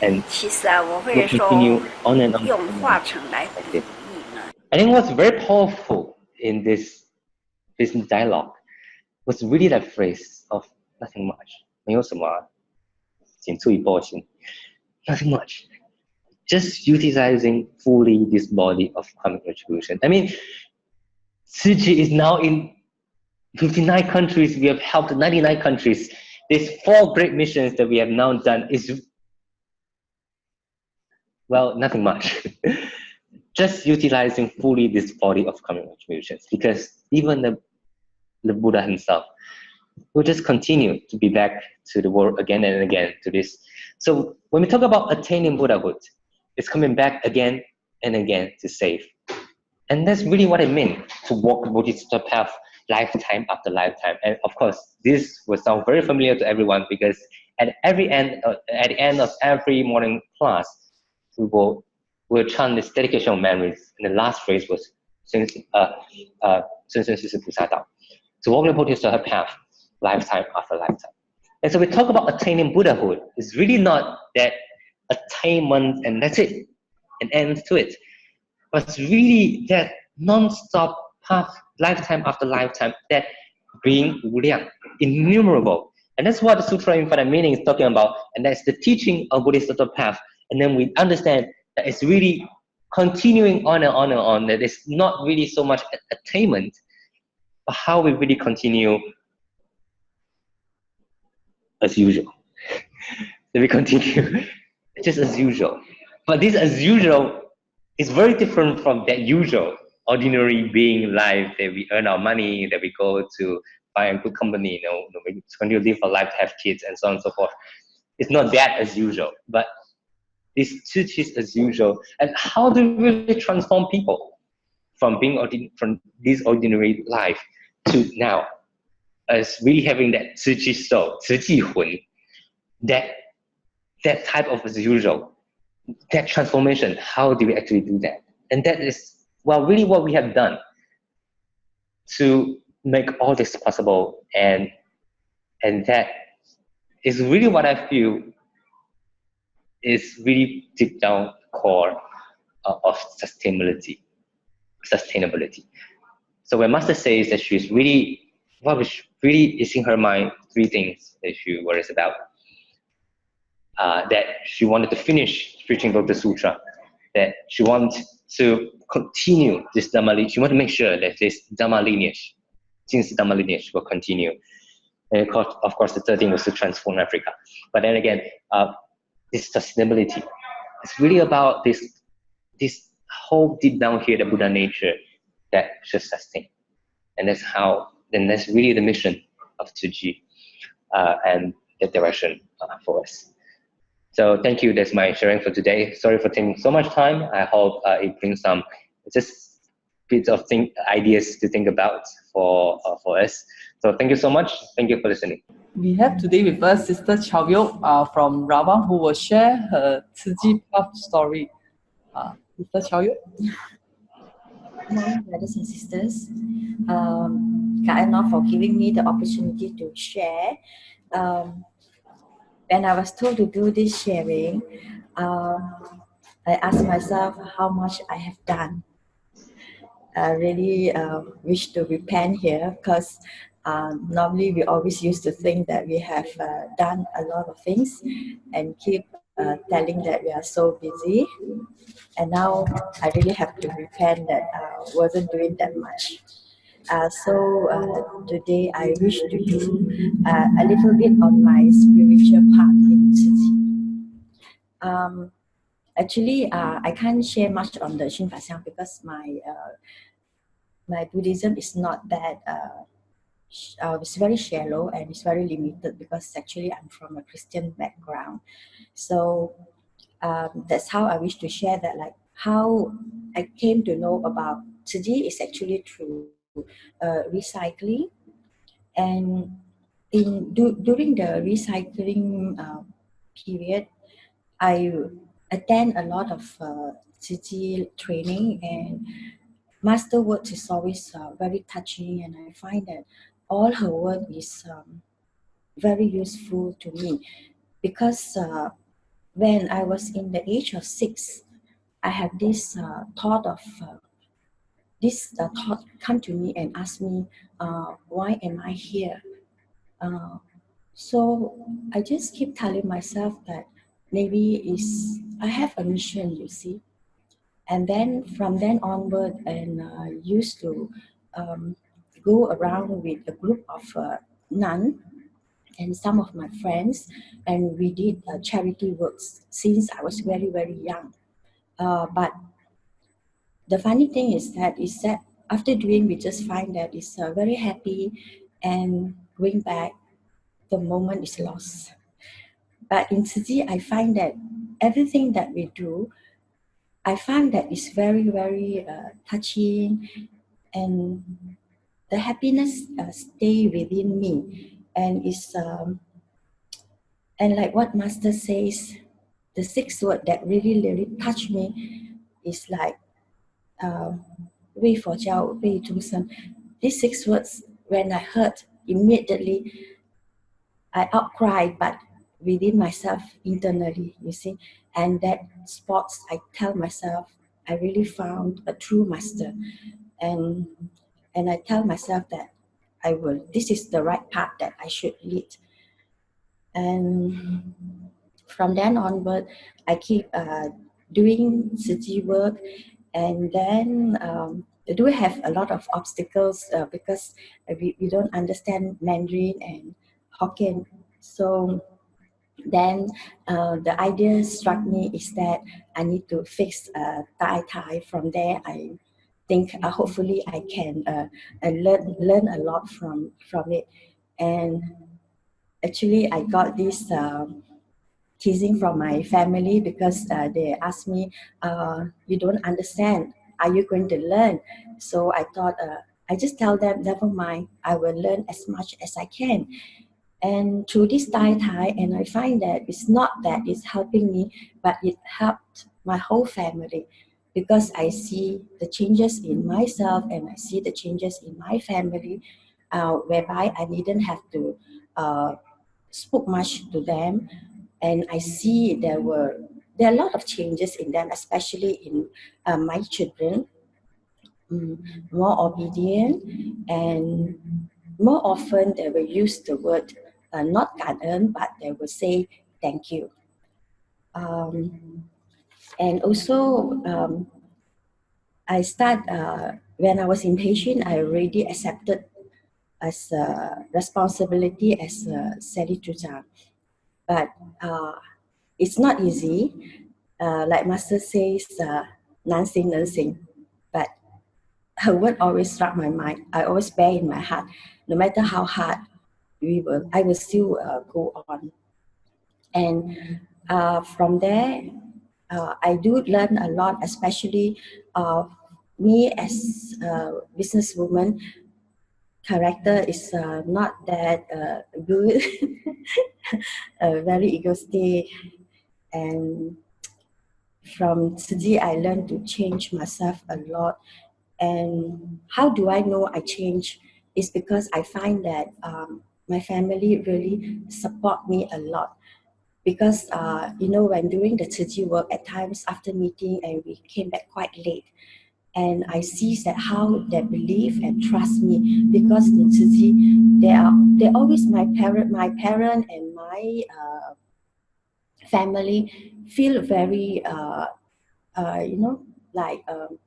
And 其实啊，我 we'll 会说 continue on and on. 用化成来比喻呢。 I think what's very powerful in this dialogue was really that phrase of nothing much. 没有什么，仅出一步心。Nothing much. Just utilizing fully this body of karmic retribution. I mean, Tzu Chi is now in 59 countries. We have helped 99 countries. These 4 great missions that we have now done is, well, nothing much. Just utilizing fully this body of karmic retributions, because even the Buddha himself will just continue to be back to the world again and again to this. So when we talk about attaining Buddhahood, it's coming back again and again to save. And that's really what it means to walk the Bodhisattva path lifetime after lifetime. And of course, this will sound very familiar to everyone, because at the end of every morning class, we'll chant this dedication of memories. And the last phrase was to walk the Bodhisattva path lifetime after lifetime. And so we talk about attaining Buddhahood. It's really not that attainment and that's it, and ends to it. But it's really that non-stop path, lifetime after lifetime, that being Wuliang, innumerable. And that's what the Sutra Infinite Meaning is talking about. And that's the teaching of Bodhisattva path. And then we understand that it's really continuing on and on and on, that it's not really so much attainment, but how we really continue as usual. That we continue just as usual. But this as usual is very different from that usual, ordinary being life that we earn our money, that we go to buy a good company, we continue to live a life, have kids, and so on and so forth. It's not that as usual, but this Tzu Chi as usual. And how do we really transform people from being from this ordinary life to now as really having that Tzu Chi soul, Tzu Chi Hun, that type of as usual, that transformation? How do we actually do that? And that is, well, really what we have done to make all this possible. And that is really what I feel is really deep down core of sustainability. So when Master says that she's really, what was really is in her mind, 3 things that she worries about. That she wanted to finish preaching Lotus Sutra, that she wanted to continue this Dhamma lineage. She wanted to make sure that this Dhamma lineage, Jing's Dhamma lineage, will continue. And of course, the 3rd thing was to transform Africa. But then again, this sustainability. It's really about this whole deep down here, the Buddha nature that should sustain. And that's really the mission of Tzu Chi and the direction for us. So thank you. That's my sharing for today. Sorry for taking so much time. I hope it brings some just bits of ideas to think about for us. So thank you so much. Thank you for listening. We have today with us Sister Chow Yoke from Rawang, who will share her Tzu Chi path story. Mr. Chow Yoke. Good morning, brothers and sisters. Gan En for giving me the opportunity to share. When I was told to do this sharing, I asked myself how much I have done. I really wish to repent here because normally we always used to think that we have done a lot of things and keep telling that we are so busy. And now I really have to repent that I wasn't doing that much. So today I wish to do a little bit on my spiritual path in Tzu Chi. Actually, I can't share much on the Xin Fa Xiang because my Buddhism is not that, it's very shallow and it's very limited because actually I'm from a Christian background. So that's how I wish to share that, like how I came to know about Tzu Chi is actually through recycling. And during the recycling period, I attend a lot of Tzu Chi training, and Master words is always very touching, and I find that all her work is very useful to me because when I was in the age of 6, I had this thought come to me and ask me, why am I here? So I just keep telling myself that maybe I have a mission, you see. And then from then onward, and used to go around with a group of nuns and some of my friends, and we did charity works since I was very, very young. But the funny thing is that after doing, we just find that it's very happy, and going back, the moment is lost. But in Tzu Chi, I find that everything that we do, I find that it's very, very touching, and the happiness stay within me, and it's and like what Master says, the 6th word that really, really touched me is like "为佛教为众生." These 6 words, when I heard, immediately I outcried, but within myself internally, you see. And that spots, I tell myself, I really found a true master. And I tell myself that this is the right path that I should lead. And from then onward, I keep doing Tzu Chi work. And then I do have a lot of obstacles because we don't understand Mandarin and Hokkien. So then the idea struck me is that I need to fix Tai. From there, I think hopefully I can learn a lot from it. And actually, I got this teasing from my family because they asked me, you don't understand, are you going to learn? So I thought, I just tell them, never mind, I will learn as much as I can. And through this Tai, and I find that it's not that it's helping me, but it helped my whole family, because I see the changes in myself and I see the changes in my family, whereby I didn't have to speak much to them. And I see there are a lot of changes in them, especially in my children, more obedient, and more often they will use the word not Gan En, but they will say thank you. And also, I start when I was impatient, I already accepted as a responsibility as a Seri-Tuja. But it's not easy. Like Master says, nursing. But her word always struck my mind. I always bear in my heart, no matter how hard I will still go on. And from there, I do learn a lot, especially me as a businesswoman. Character is not that good, very egoistic, and from Tzu Chi, I learned to change myself a lot. And how do I know I change? Is because I find that my family really support me a lot. Because when doing the Tzu Chi work, at times after meeting and we came back quite late, and I see that how they believe and trust me, because in Tzu Chi, they always my parent and my family feel very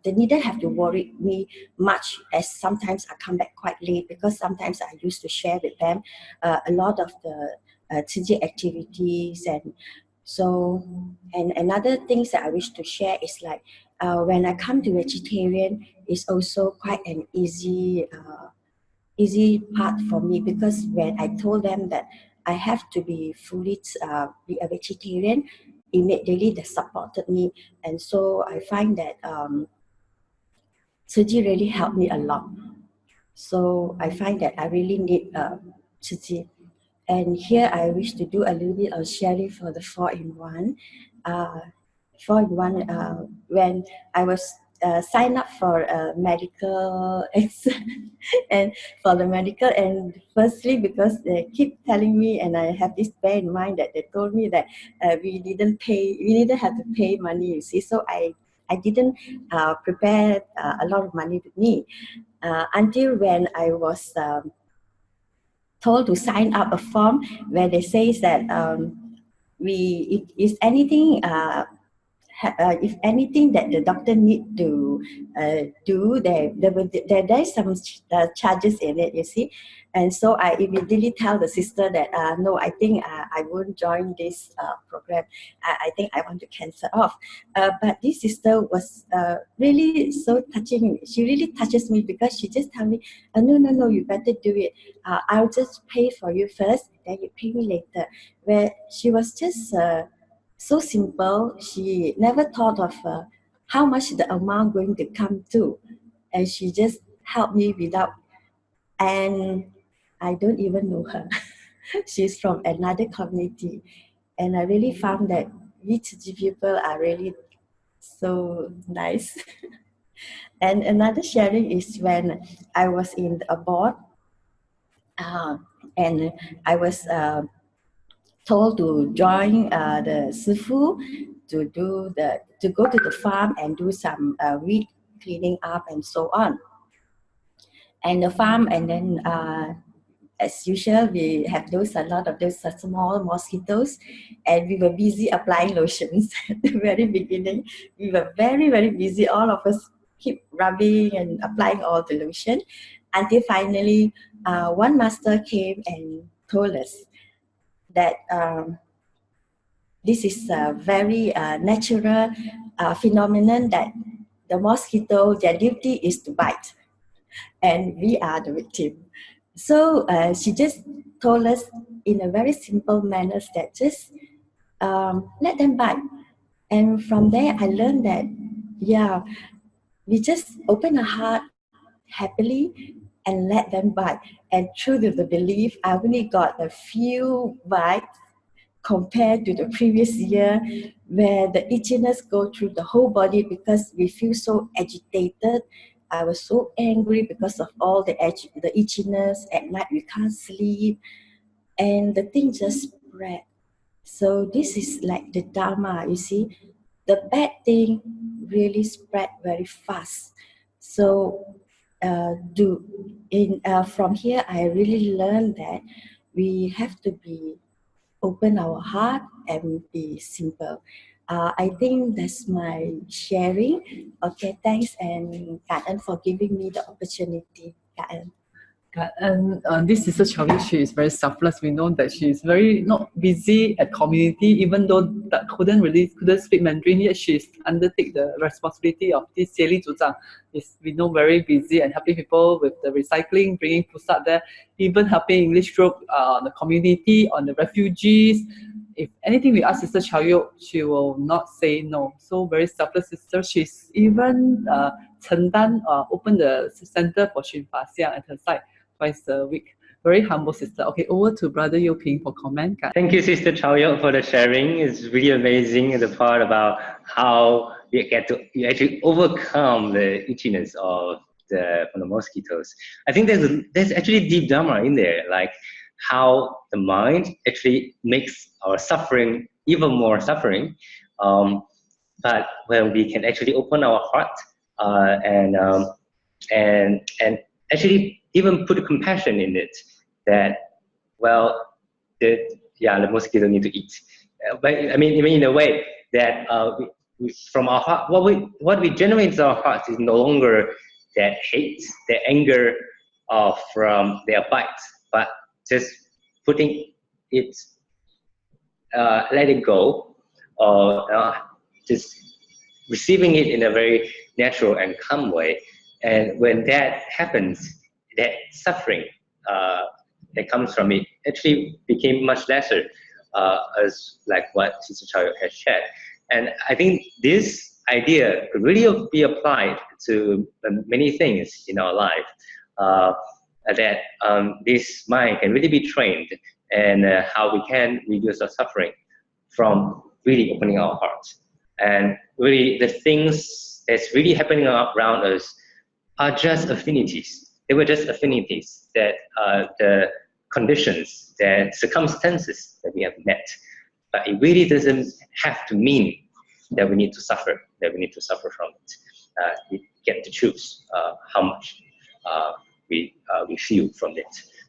they needn't have to worry me much, as sometimes I come back quite late, because sometimes I used to share with them a lot of the Tzu Chi activities. And so, and another things that I wish to share is like when I come to vegetarian, it's also quite an easy part for me, because when I told them that I have to be fully be a vegetarian, immediately they supported me. And so I find that Tzu Chi really helped me a lot. So I find that I really need Tzu Chi. And here I wish to do a little bit of sharing for the 4-in-1. 4-in-1, when I was signed up for medical and for the medical, and firstly because they keep telling me, and I have this bear in mind, that they told me that we didn't have to pay money, you see. So I didn't prepare a lot of money with me until when I was told to sign up a form where they say that if anything if anything that the doctor need to do, there's some charges in it, you see. And so I immediately tell the sister that no, I think I won't join this program. I think I want to cancel off. But this sister was really so touching. She really touches me, because she just tell me, no, you better do it. I'll just pay for you first, then you pay me later. Where she was just so simple. She never thought of how much the amount going to come to, and she just helped me without. And I don't even know her. She's from another community, and I really found that we Tzu Chi people are really so nice. And another sharing is when I was in a board, and I was told to join the Sifu to go to the farm and do some weed cleaning up and so on. And the farm, and then as usual, we have a lot of those small mosquitoes, and we were busy applying lotions at the very beginning. We were very, very busy. All of us keep rubbing and applying all the lotion, until finally one master came and told us that this is a very natural phenomenon, that the mosquito, their duty is to bite, and we are the victim. So she just told us in a very simple manner that just let them bite. And from there, I learned that, yeah, we just open our heart happily and let them bite. And through the belief, I only got a few bites compared to the previous year, where the itchiness go through the whole body, because we feel so agitated. I was so angry because of all the itchiness. At night we can't sleep, and the thing just spread. So this is like the Dharma, you see. The bad thing really spread very fast. So from here, I really learned that we have to be open our heart and be simple. I think that's my sharing. Okay, thanks, and Gan En for giving me the opportunity. Gan En. And this sister Chow Yoke, she is very selfless. We know that she is very not busy at community, even though that couldn't speak Mandarin yet. She undertake the responsibility of this Jie Zuzang. Is we know very busy and helping people with the recycling, bringing Pusas there, even helping English group on the community, on the refugees. If anything we ask Sister Chow Yoke, she will not say no. So very selfless sister. She's even open the center for Xun Fa Xiang at her side twice a week. Very humble sister. Okay, over to Brother YuPing for comment. Thank you, Sister Chow Yoke, for the sharing. It's really amazing, the part about how you actually overcome the itchiness from the mosquitoes. I think there's actually deep Dharma in there, like how the mind actually makes our suffering even more suffering. But when we can actually open our heart and actually even put compassion in it, that well, the mosquito need to eat. But I mean in a way that from our heart, what we generate in our hearts is no longer that hate, the anger from their bites, but just putting it, let it go, or just receiving it in a very natural and calm way. And when that happens, that suffering that comes from it actually became much lesser, as like what Sister Chow Yoke has shared. And I think this idea could really be applied to many things in our life, that this mind can really be trained, and how we can reduce our suffering from really opening our hearts. And really the things that's really happening around us are just affinities. They were just affinities that the conditions, the circumstances that we have met. But it really doesn't have to mean that we need to suffer, from it. We get to choose how much we feel from it.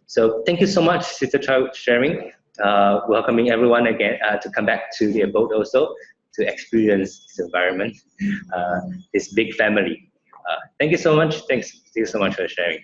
So thank you so much, Sister Chow, sharing. Welcoming everyone again to come back to the abode also, to experience this environment, this big family. Thank you so much. Thank you so much for sharing.